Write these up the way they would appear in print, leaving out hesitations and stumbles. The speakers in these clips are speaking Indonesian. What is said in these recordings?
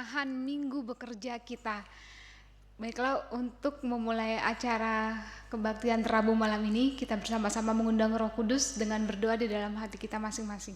pertengahan minggu bekerja kita. Baiklah, untuk memulai acara kebaktian Rabu malam ini, kita bersama-sama mengundang Roh Kudus dengan berdoa di dalam hati kita masing-masing.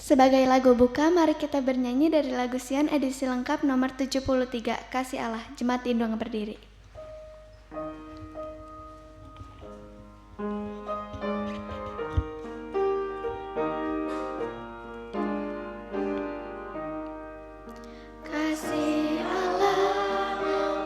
Sebagai lagu buka, mari kita bernyanyi dari lagu Sion edisi lengkap nomor 73, Kasih Allah, Jemaat Indung berdiri. Kasih Allah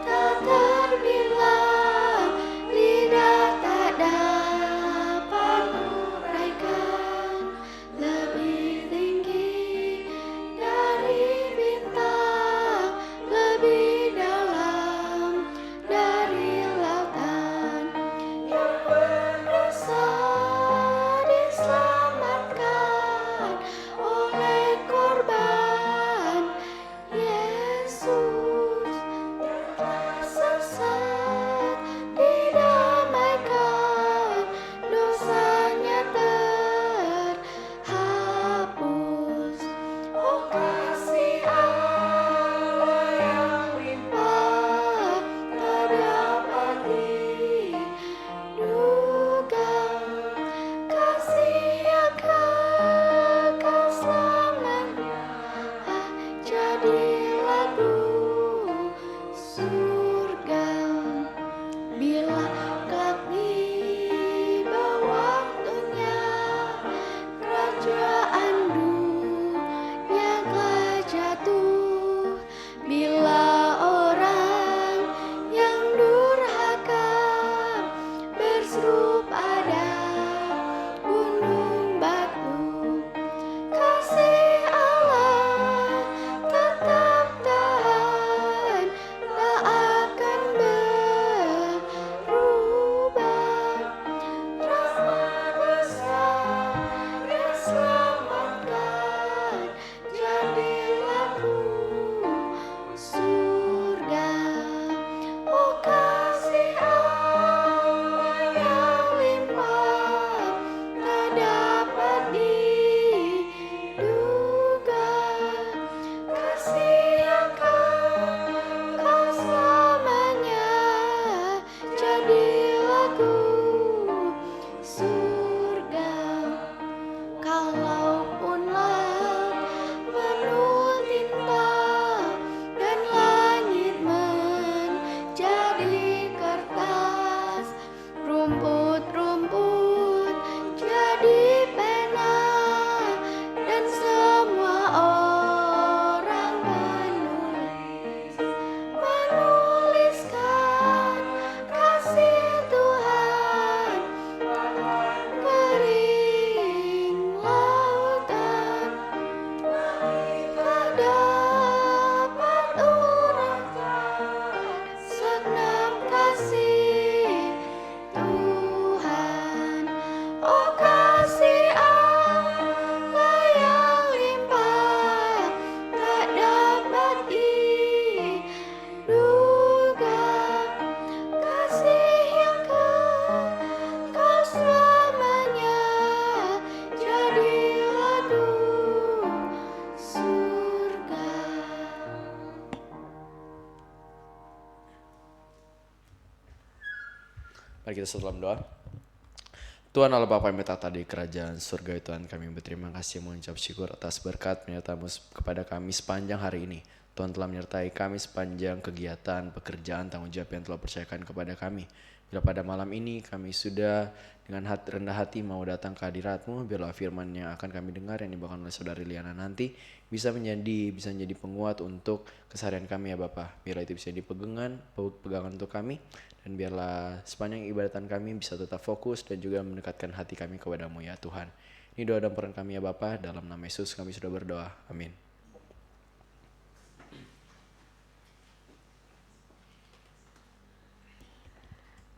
tak terbilang, lidah tak dapat uraikan, lebih tinggi dari bintang, lebih dalam dari lautan. Yang berdosa diselamatkan oleh korban Yesus, yang sesat didamaikan, dosanya terhapus. Oh kasih Allah yang limpah, tak dapat diduga, kasih yang kekal selamanya, jadi lagu surga. Bila kelak tiba waktunya, kerajaan dunia telah jatuh. Bila orang yang durhaka berseru pada gunung batu, kasih Allah tetap tahan, tak akan berubah. Rahmat besar diselamatkan, jadi lagu surga. Oh kasih Allah yang limpah, tak dapat diduga, kasih yang kekal selamanya, jadi lagu surga. Kalaupun laut penuh tinta dan langit menjadi kertas, rumput-rumput jadi pena, dan semua orang menuliskan kasih Tuhan, kering lautan tak dapat uraikan segenap kasih Tuhan. Oh kasih Allah yang limpah, tak dapat diduga, kasih yang kekal selamanya, jadi lagu surga. Mari kita setelah doa. Tuhan Allah Bapa yang bertata di kerajaan surga, Tuhan kami berterima kasih mengucap syukur atas berkat penyertaan-Mu kepada kami sepanjang hari ini. Tuhan telah menyertai kami sepanjang kegiatan, pekerjaan, tanggung jawab yang telah percayakan kepada kami. Bila pada malam ini kami sudah dengan rendah hati mau datang ke hadirat-Mu, biarlah firman yang akan kami dengar yang dibawakan oleh Saudari Liana nanti bisa menjadi penguat untuk keseharian kami ya Bapa. Biarlah itu bisa pegangan untuk kami, dan biarlah sepanjang ibadatan kami bisa tetap fokus dan juga mendekatkan hati kami kepadamu ya Tuhan. Ini doa dan peran kami ya Bapa, dalam nama Yesus kami sudah berdoa. Amin.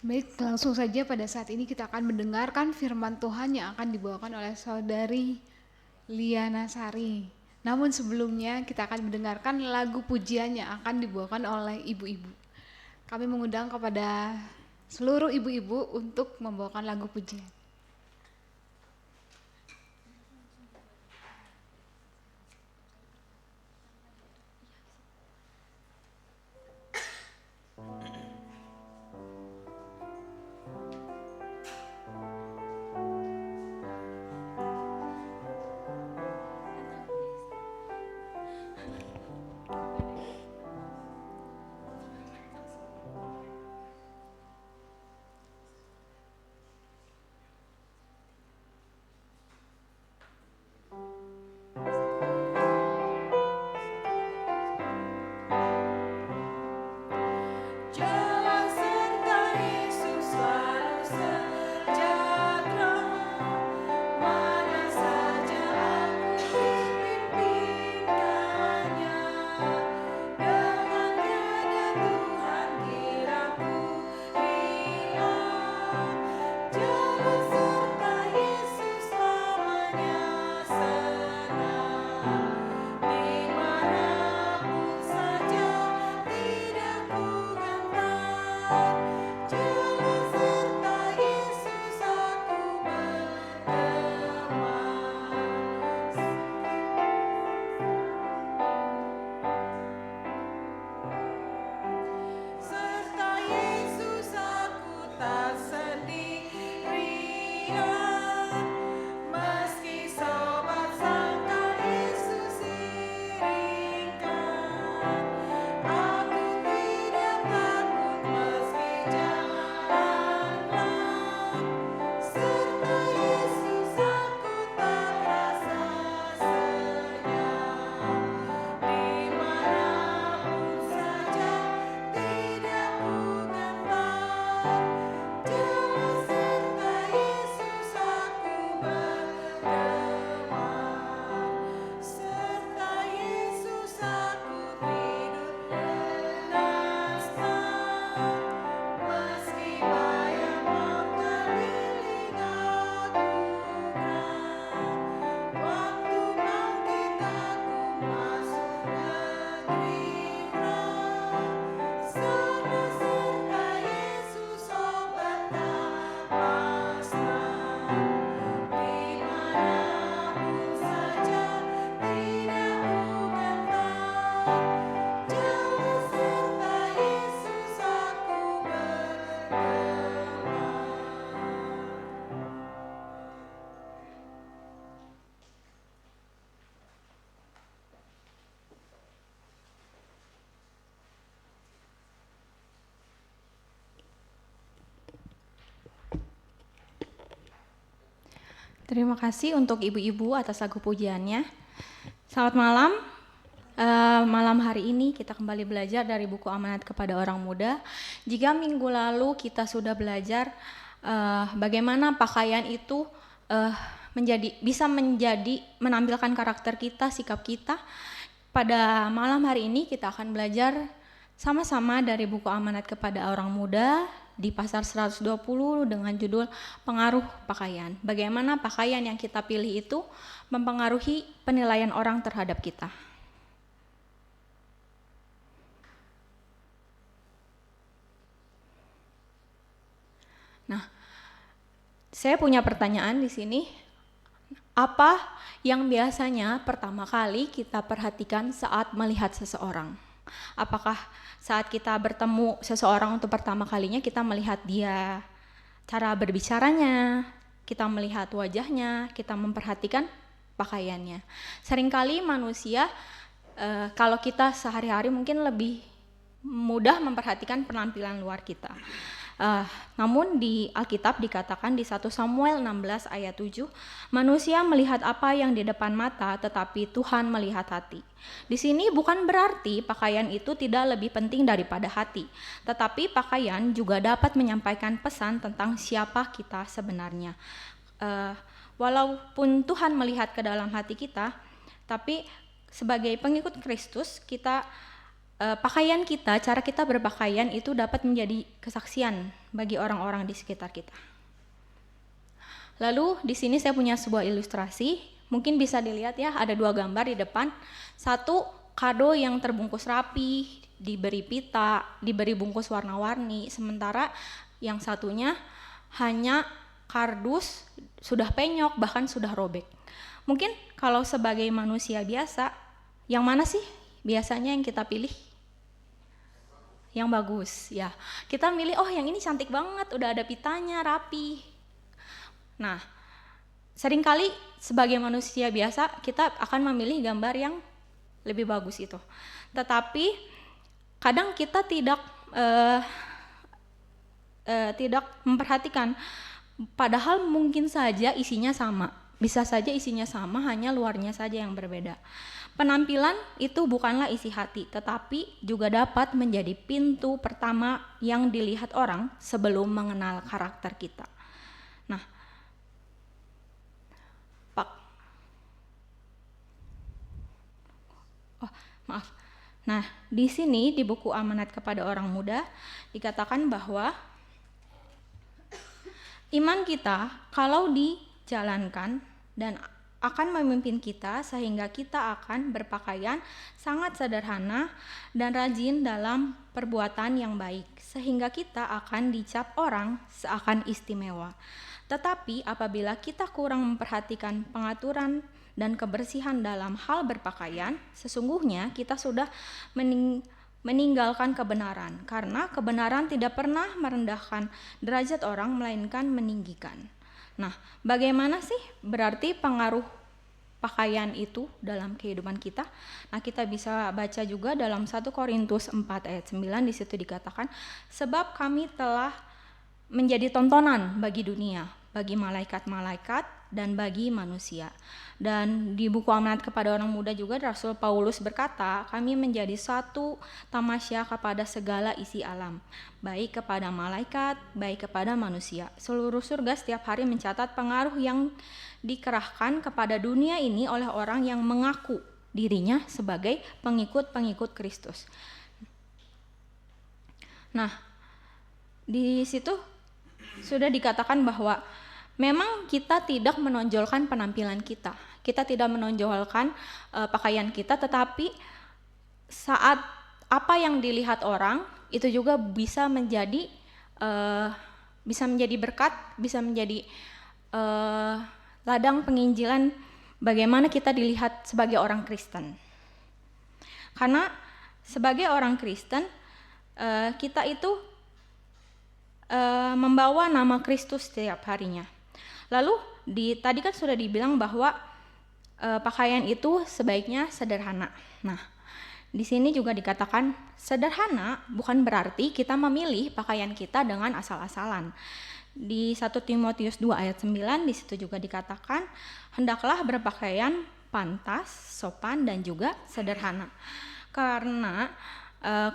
Baik, langsung saja pada saat ini kita akan mendengarkan firman Tuhan yang akan dibawakan oleh Saudari Liana Sari. Namun sebelumnya kita akan mendengarkan lagu pujian yang akan dibawakan oleh ibu-ibu. Kami mengundang kepada seluruh ibu-ibu untuk membawakan lagu pujian. Terima kasih untuk ibu-ibu atas lagu pujiannya. Selamat malam. Malam hari ini kita kembali belajar dari buku Amanat kepada Orang Muda. Jika minggu lalu kita sudah belajar bagaimana pakaian itu bisa menampilkan karakter kita, sikap kita. Pada malam hari ini kita akan belajar sama-sama dari buku Amanat kepada Orang Muda di pasal 120 dengan judul Pengaruh Pakaian. Bagaimana pakaian yang kita pilih itu mempengaruhi penilaian orang terhadap kita. Nah, saya punya pertanyaan di sini. Apa yang biasanya pertama kali kita perhatikan saat melihat seseorang? Apakah saat kita bertemu seseorang untuk pertama kalinya kita melihat dia, cara berbicaranya, kita melihat wajahnya, kita memperhatikan pakaiannya. Seringkali manusia kalau kita sehari-hari mungkin lebih mudah memperhatikan penampilan luar kita. Namun di Alkitab dikatakan di 1 Samuel 16 ayat 7, manusia melihat apa yang di depan mata, tetapi Tuhan melihat hati. Di sini bukan berarti pakaian itu tidak lebih penting daripada hati, tetapi pakaian juga dapat menyampaikan pesan tentang siapa kita sebenarnya. Walaupun Tuhan melihat ke dalam hati kita, tapi sebagai pengikut Kristus, pakaian kita, cara kita berpakaian itu dapat menjadi kesaksian bagi orang-orang di sekitar kita. Lalu di sini saya punya sebuah ilustrasi, mungkin bisa dilihat ya, ada 2 gambar di depan. Satu, kado yang terbungkus rapi, diberi pita, diberi bungkus warna-warni, sementara yang satunya hanya kardus, sudah penyok, bahkan sudah robek. Mungkin kalau sebagai manusia biasa, yang mana sih biasanya yang kita pilih? Yang bagus, ya. Kita milih, oh yang ini cantik banget, udah ada pitanya, rapi. Nah, seringkali sebagai manusia biasa, kita akan memilih gambar yang lebih bagus itu. Tetapi kadang kita tidak memperhatikan, padahal mungkin saja isinya sama. Bisa saja isinya sama, hanya luarnya saja yang berbeda. Penampilan itu bukanlah isi hati, tetapi juga dapat menjadi pintu pertama yang dilihat orang sebelum mengenal karakter kita. Nah, Nah, di sini di buku Amanat kepada Orang Muda dikatakan bahwa iman kita kalau dijalankan dan akan memimpin kita sehingga kita akan berpakaian sangat sederhana dan rajin dalam perbuatan yang baik, sehingga kita akan dicap orang seakan istimewa. Tetapi apabila kita kurang memperhatikan pengaturan dan kebersihan dalam hal berpakaian, sesungguhnya kita sudah meninggalkan kebenaran, karena kebenaran tidak pernah merendahkan derajat orang, melainkan meninggikan. Nah, bagaimana sih berarti pengaruh pakaian itu dalam kehidupan kita? Nah, kita bisa baca juga dalam 1 Korintus 4 ayat 9, di situ dikatakan, sebab kami telah menjadi tontonan bagi dunia, bagi malaikat-malaikat dan bagi manusia. Dan di buku Amanat kepada Orang Muda juga Rasul Paulus berkata, kami menjadi satu tamasya kepada segala isi alam, baik kepada malaikat, baik kepada manusia. Seluruh surga setiap hari mencatat pengaruh yang dikerahkan kepada dunia ini oleh orang yang mengaku dirinya sebagai pengikut-pengikut Kristus. Nah, di situ sudah dikatakan bahwa memang kita tidak menonjolkan penampilan kita. Kita tidak menonjolkan pakaian kita, tetapi saat apa yang dilihat orang itu juga bisa menjadi berkat, bisa menjadi ladang penginjilan bagaimana kita dilihat sebagai orang Kristen. Karena sebagai orang Kristen kita itu membawa nama Kristus setiap harinya. Lalu tadi kan sudah dibilang bahwa pakaian itu sebaiknya sederhana. Nah, di sini juga dikatakan sederhana bukan berarti kita memilih pakaian kita dengan asal-asalan. Di 1 Timotius 2 ayat 9 di situ juga dikatakan hendaklah berpakaian pantas, sopan dan juga sederhana. Karena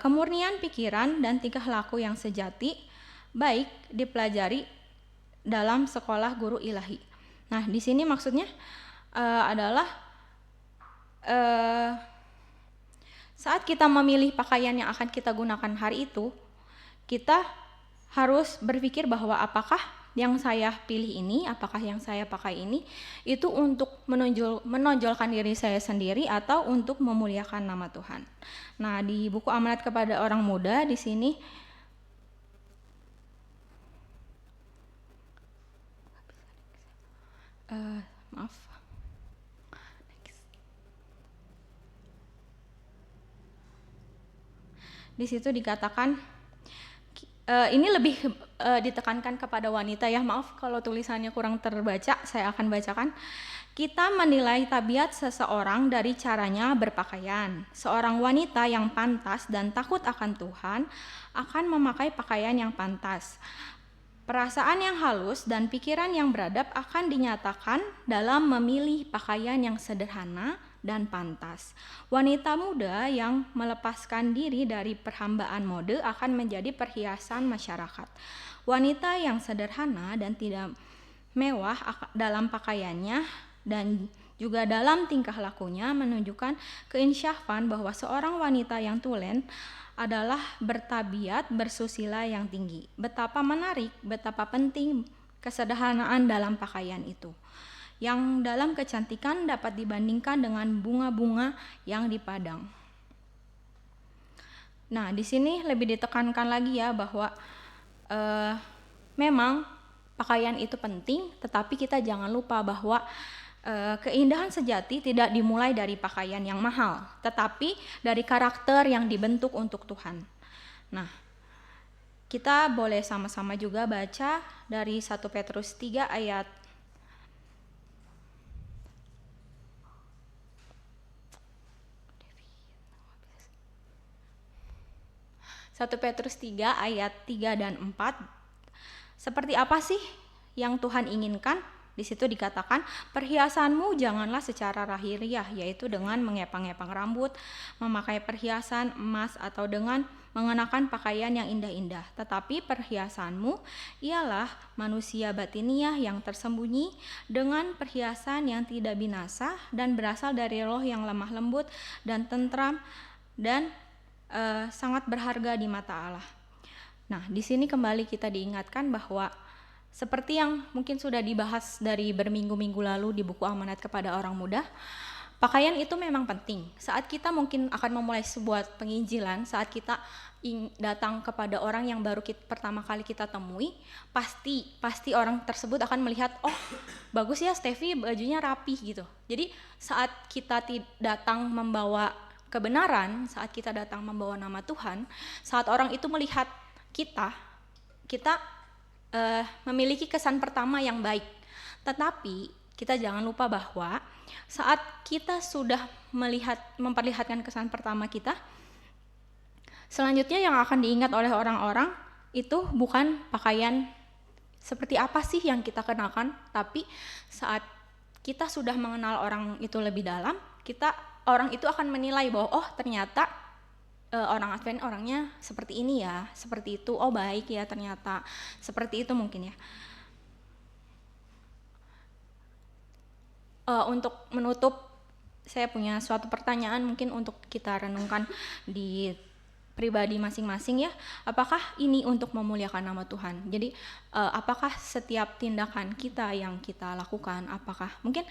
kemurnian pikiran dan tingkah laku yang sejati baik dipelajari dalam sekolah guru ilahi. Nah, di sini maksudnya adalah saat kita memilih pakaian yang akan kita gunakan hari itu, kita harus berpikir bahwa apakah yang saya pilih ini, apakah yang saya pakai ini itu untuk menonjolkan diri saya sendiri atau untuk memuliakan nama Tuhan. Nah, di buku Amanat kepada Orang Muda di sini di situ dikatakan Ini lebih ditekankan kepada wanita ya, maaf kalau tulisannya kurang terbaca, saya akan bacakan. Kita menilai tabiat seseorang dari caranya berpakaian. Seorang wanita yang pantas dan takut akan Tuhan akan memakai pakaian yang pantas. Perasaan yang halus dan pikiran yang beradab akan dinyatakan dalam memilih pakaian yang sederhana dan pantas. Wanita muda yang melepaskan diri dari perhambaan mode akan menjadi perhiasan masyarakat. Wanita yang sederhana dan tidak mewah dalam pakaiannya dan juga dalam tingkah lakunya menunjukkan keinsyafan bahwa seorang wanita yang tulen adalah bertabiat bersusila yang tinggi. Betapa menarik, betapa penting kesederhanaan dalam pakaian itu, yang dalam kecantikan dapat dibandingkan dengan bunga-bunga yang dipadang. Nah, di sini lebih ditekankan lagi ya bahwa memang pakaian itu penting, tetapi kita jangan lupa bahwa keindahan sejati tidak dimulai dari pakaian yang mahal, tetapi dari karakter yang dibentuk untuk Tuhan. Nah, kita boleh sama-sama juga baca dari 1 Petrus 3 ayat 1 Petrus 3 ayat 3 dan 4. Seperti apa sih yang Tuhan inginkan? Di situ dikatakan, perhiasanmu janganlah secara lahiriah, yaitu dengan mengepang-epang rambut, memakai perhiasan emas atau dengan mengenakan pakaian yang indah-indah. Tetapi perhiasanmu ialah manusia batiniah yang tersembunyi dengan perhiasan yang tidak binasa dan berasal dari roh yang lemah lembut dan tentram dan sangat berharga di mata Allah. Nah, di sini kembali kita diingatkan bahwa seperti yang mungkin sudah dibahas dari berminggu-minggu lalu di buku Amanat Kepada Orang Muda, pakaian itu memang penting. Saat kita mungkin akan memulai sebuah penginjilan, saat kita datang kepada orang yang baru pertama kali kita temui, pasti orang tersebut akan melihat, oh bagus ya Steffi, bajunya rapih gitu. Jadi saat kita datang membawa kebenaran, saat kita datang membawa nama Tuhan, saat orang itu melihat kita memiliki kesan pertama yang baik. Tetapi kita jangan lupa bahwa saat kita sudah memperlihatkan kesan pertama kita, selanjutnya yang akan diingat oleh orang-orang itu bukan pakaian seperti apa sih yang kita kenakan, tapi saat kita sudah mengenal orang itu lebih dalam, orang itu akan menilai bahwa oh ternyata orang Advent orangnya seperti ini ya, seperti itu, oh baik ya ternyata, seperti itu mungkin ya. Untuk menutup, saya punya suatu pertanyaan mungkin untuk kita renungkan di pribadi masing-masing ya. Apakah ini untuk memuliakan nama Tuhan? Jadi apakah setiap tindakan kita yang kita lakukan, apakah mungkin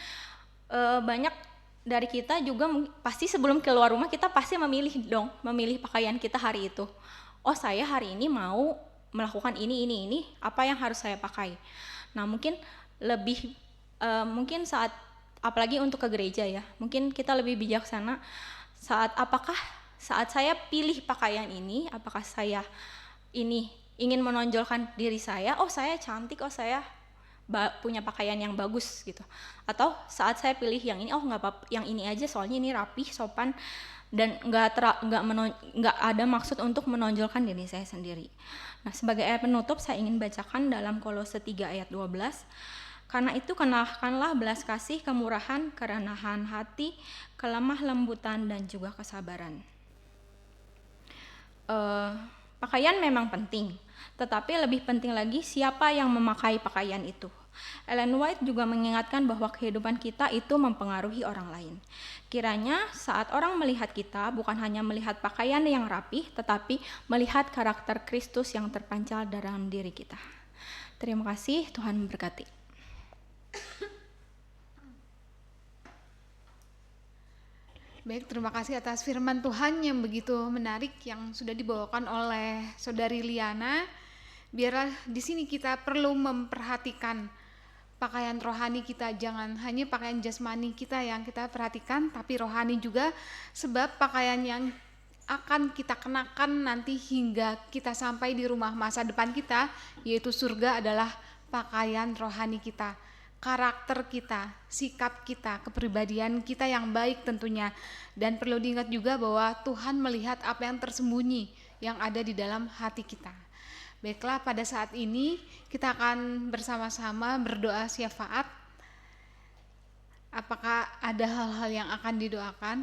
banyak dari kita juga pasti sebelum keluar rumah kita pasti memilih pakaian kita hari itu. Oh saya hari ini mau melakukan ini, apa yang harus saya pakai. Nah mungkin mungkin saat apalagi untuk ke gereja ya, mungkin kita lebih bijaksana apakah saat saya pilih pakaian ini, apakah saya ini ingin menonjolkan diri saya, oh saya cantik, oh saya punya pakaian yang bagus gitu, atau saat saya pilih yang ini, oh nggak apa-apa yang ini aja soalnya ini rapih, sopan dan nggak ada maksud untuk menonjolkan diri saya sendiri. Nah sebagai ayat penutup saya ingin bacakan dalam Kolose 3 ayat 12. Karena itu kenalkanlah belas kasih, kemurahan, kerenahan hati, kelemah lembutan dan juga kesabaran. Pakaian memang penting, tetapi lebih penting lagi siapa yang memakai pakaian itu. Ellen White juga mengingatkan bahwa kehidupan kita itu mempengaruhi orang lain. Kiranya saat orang melihat kita bukan hanya melihat pakaian yang rapih, tetapi melihat karakter Kristus yang terpancar dalam diri kita. Terima kasih, Tuhan memberkati. Baik, terima kasih atas firman Tuhan yang begitu menarik yang sudah dibawakan oleh Saudari Liana. Biarlah di sini kita perlu memperhatikan pakaian rohani kita, jangan hanya pakaian jasmani kita yang kita perhatikan, tapi rohani juga, sebab pakaian yang akan kita kenakan nanti hingga kita sampai di rumah masa depan kita, yaitu surga, adalah pakaian rohani kita, karakter kita, sikap kita, kepribadian kita yang baik tentunya. Dan perlu diingat juga bahwa Tuhan melihat apa yang tersembunyi yang ada di dalam hati kita. Baiklah, pada saat ini kita akan bersama-sama berdoa syafaat. Apakah ada hal-hal yang akan didoakan?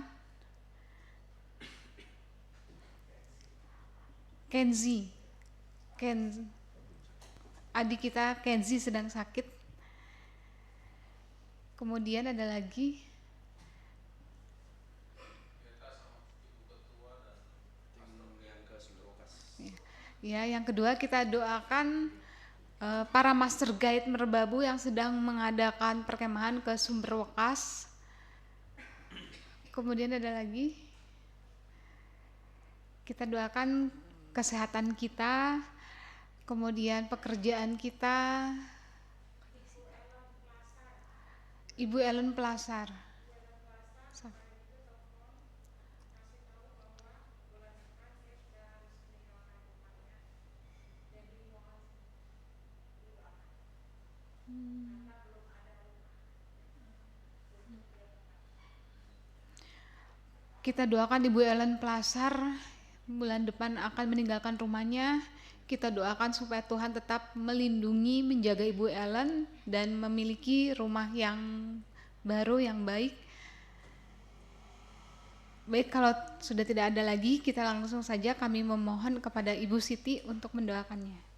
Kenzi, adik kita Kenzi sedang sakit. Kemudian ada lagi ya, yang kedua kita doakan para master guide Merbabu yang sedang mengadakan perkemahan ke Sumber Wekas. Kemudian ada lagi kita doakan kesehatan kita, kemudian pekerjaan kita. Ibu Ellen Plasar. Kita doakan Ibu Ellen Plasar bulan depan akan meninggalkan rumahnya. Kita doakan supaya Tuhan tetap melindungi, menjaga Ibu Ellen dan memiliki rumah yang baru, yang baik. Baik, kalau sudah tidak ada lagi, kita langsung saja kami memohon kepada Ibu Siti untuk mendoakannya.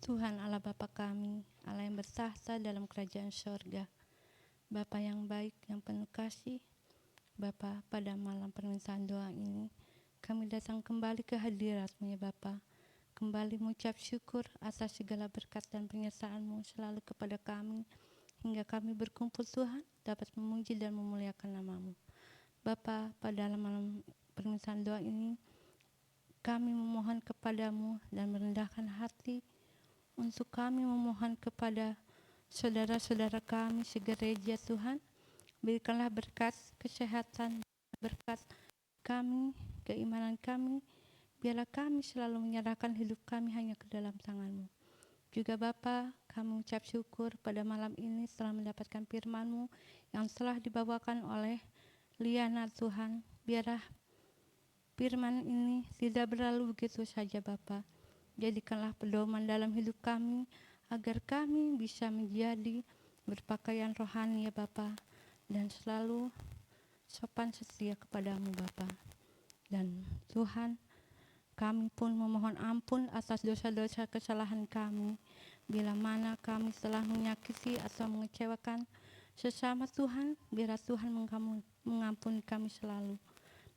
Tuhan Allah Bapa kami, Allah yang bertahta dalam kerajaan surga, Bapa yang baik, yang penuh kasih, Bapa, pada malam permintaan doa ini, kami datang kembali ke hadirat-Mu ya Bapa, kembali mengucap syukur atas segala berkat dan penyertaan-Mu selalu kepada kami, hingga kami berkumpul Tuhan, dapat memuji dan memuliakan nama-Mu. Bapa, pada malam permintaan doa ini, kami memohon kepadamu dan merendahkan hati untuk kami memohon kepada saudara-saudara kami segereja Tuhan. Berikanlah berkat kesehatan, berkat kami, keimanan kami, biarlah kami selalu menyerahkan hidup kami hanya ke dalam tangan-Mu. Juga Bapa, kami ucap syukur pada malam ini setelah mendapatkan firman-Mu yang telah dibawakan oleh Liana Tuhan. Biarlah firman ini tidak berlalu begitu saja Bapa. Jadikanlah pedoman dalam hidup kami, agar kami bisa menjadi berpakaian rohani ya Bapa, dan selalu sopan setia kepadamu Bapa. Dan Tuhan, kami pun memohon ampun atas dosa-dosa kesalahan kami, bila mana kami telah menyakiti atau mengecewakan sesama Tuhan, biarlah Tuhan mengampuni kami selalu.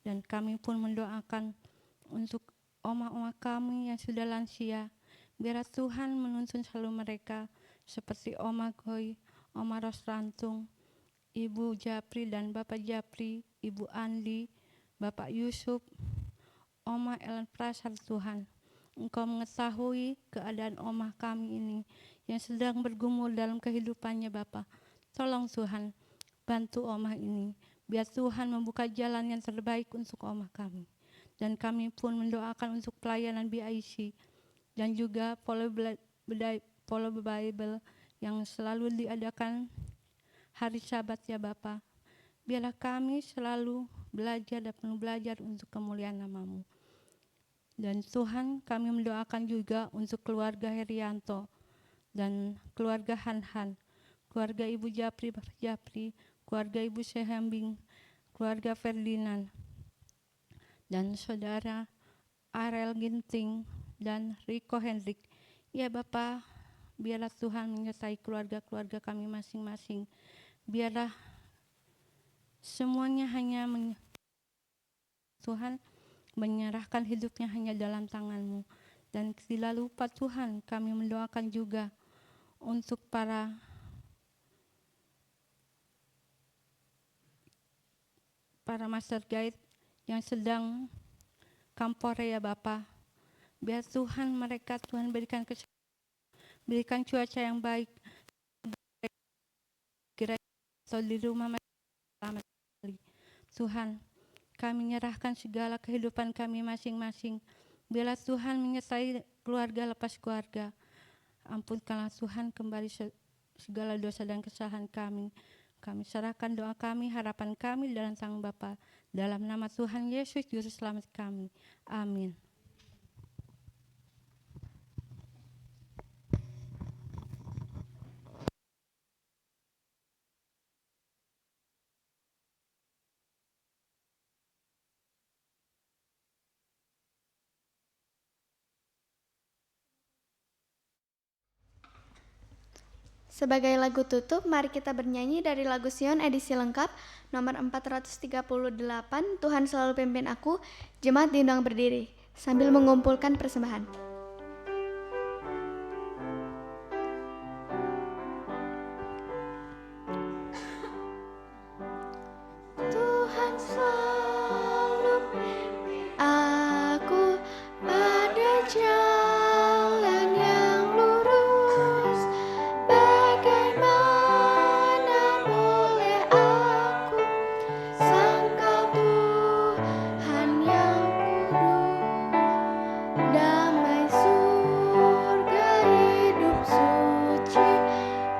Dan kami pun mendoakan untuk oma-oma kami yang sudah lansia, biarlah Tuhan menuntun selalu mereka, seperti Oma Goy, Oma Ros Rantung, Ibu Japri dan Bapak Japri, Ibu Andi, Bapak Yusuf, Oma Ellen Prasar Tuhan. Engkau mengetahui keadaan oma kami ini yang sedang bergumul dalam kehidupannya Bapa. Tolong Tuhan, bantu oma ini, biar Tuhan membuka jalan yang terbaik untuk oma kami. Dan kami pun mendoakan untuk pelayanan BIC dan juga Follow Bible yang selalu diadakan hari Sabat ya Bapa. Biarlah kami selalu belajar dan penuh belajar untuk kemuliaan nama-Mu. Dan Tuhan, kami mendoakan juga untuk keluarga Herianto dan keluarga Han, keluarga Ibu Japri, Bapak Japri, keluarga Ibu Sehembing, keluarga Ferdinand, dan saudara Arel Ginting dan Riko Hendrik. Ya Bapa, biarlah Tuhan menyertai keluarga-keluarga kami masing-masing. Biarlah semuanya hanya Tuhan menyerahkan hidupnya hanya dalam tangan-Mu. Dan tidak lupa Tuhan, kami mendoakan juga untuk para para master guide yang sedang kampore ya Bapa. Biar Tuhan mereka Tuhan berikan cuaca yang baik, gereja atau di rumah mereka selamat sekali. Tuhan, kami menyerahkan segala kehidupan kami masing-masing. Biarlah Tuhan menyertai keluarga lepas keluarga. Ampunkanlah Tuhan kembali segala dosa dan kesalahan kami. Kami serahkan doa kami, harapan kami dalam tangan Bapa. Dalam nama Tuhan Yesus, Juru Selamat kami. Amin. Sebagai lagu tutup, mari kita bernyanyi dari lagu Sion edisi lengkap nomor 438, Tuhan Selalu Pimpin Aku, jemaat diundang berdiri sambil mengumpulkan persembahan. Tuhan selalu pimpin aku pada jalan yang lurus. Bagaimana boleh aku sangkal Tuhan yang kudus, damai surga hidup suci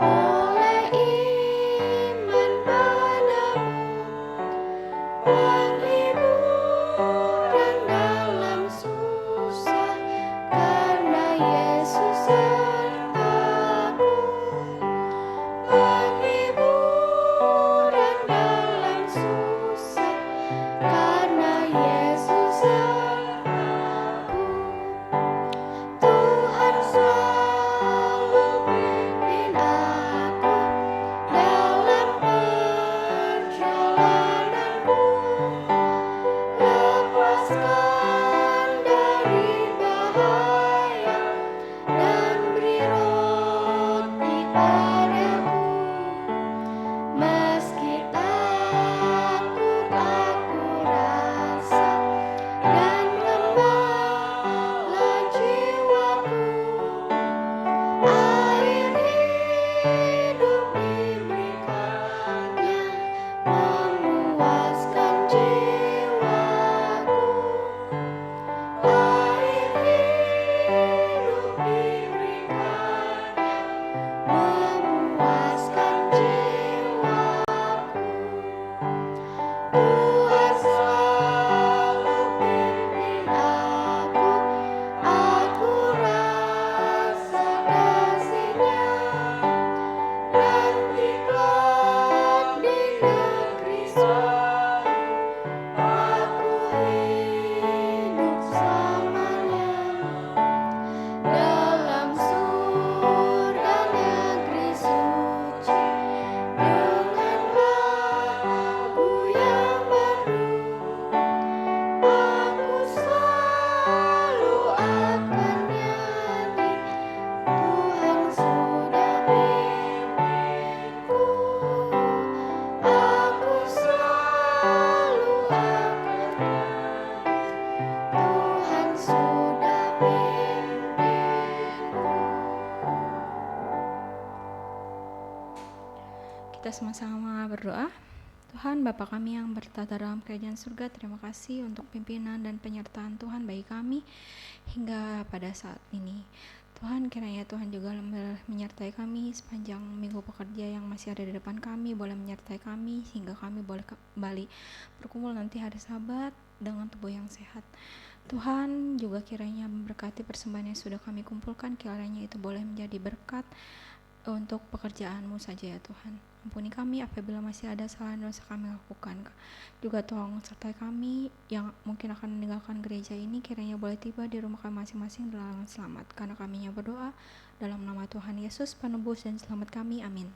oleh iman padamu, penghiburan dalam susah karena Yesus sertaku, penghiburan dalam susah karena Yesus sertaku. Tuhan selalu pimpin aku dalam perjalananku, lepaskan dari bahaya dan beri roti padaku. Meski takut aku rasa dan lemahlah jiwaku, air hidup diberikannya memuaskan jiwaku, air hidup diberikannya memuaskan jiwaku. Tuhan selalu pimpin aku rasa kasih-Nya. Nanti kelak di negeri sorga, aku hidup selamanya dalam surga negeri suci dengan lagu yang baru. Aku selalu akan nyanyi, Tuhan sudah pimpinku. Aku selalu akan nyanyi, Tuhan sudah pimpinku. Kita sama-sama berdoa. Tuhan Bapa kami yang bertata dalam kerajaan surga, terima kasih untuk pimpinan dan penyertaan Tuhan bagi kami hingga pada saat ini. Tuhan, kiranya Tuhan juga menyertai kami sepanjang minggu pekerja yang masih ada di depan kami, boleh menyertai kami sehingga kami boleh kembali berkumpul nanti hari Sabat dengan tubuh yang sehat. Tuhan juga kiranya memberkati persembahan yang sudah kami kumpulkan, kiranya itu boleh menjadi berkat untuk pekerjaan-Mu saja ya Tuhan. Ampuni kami apabila masih ada kesalahan dosa kami lakukan. Juga tolong sertai kami yang mungkin akan meninggalkan gereja ini, kiranya boleh tiba di rumah kami masing-masing dalam selamat. Karena kami berdoa dalam nama Tuhan Yesus, penebus dan selamat kami. Amin.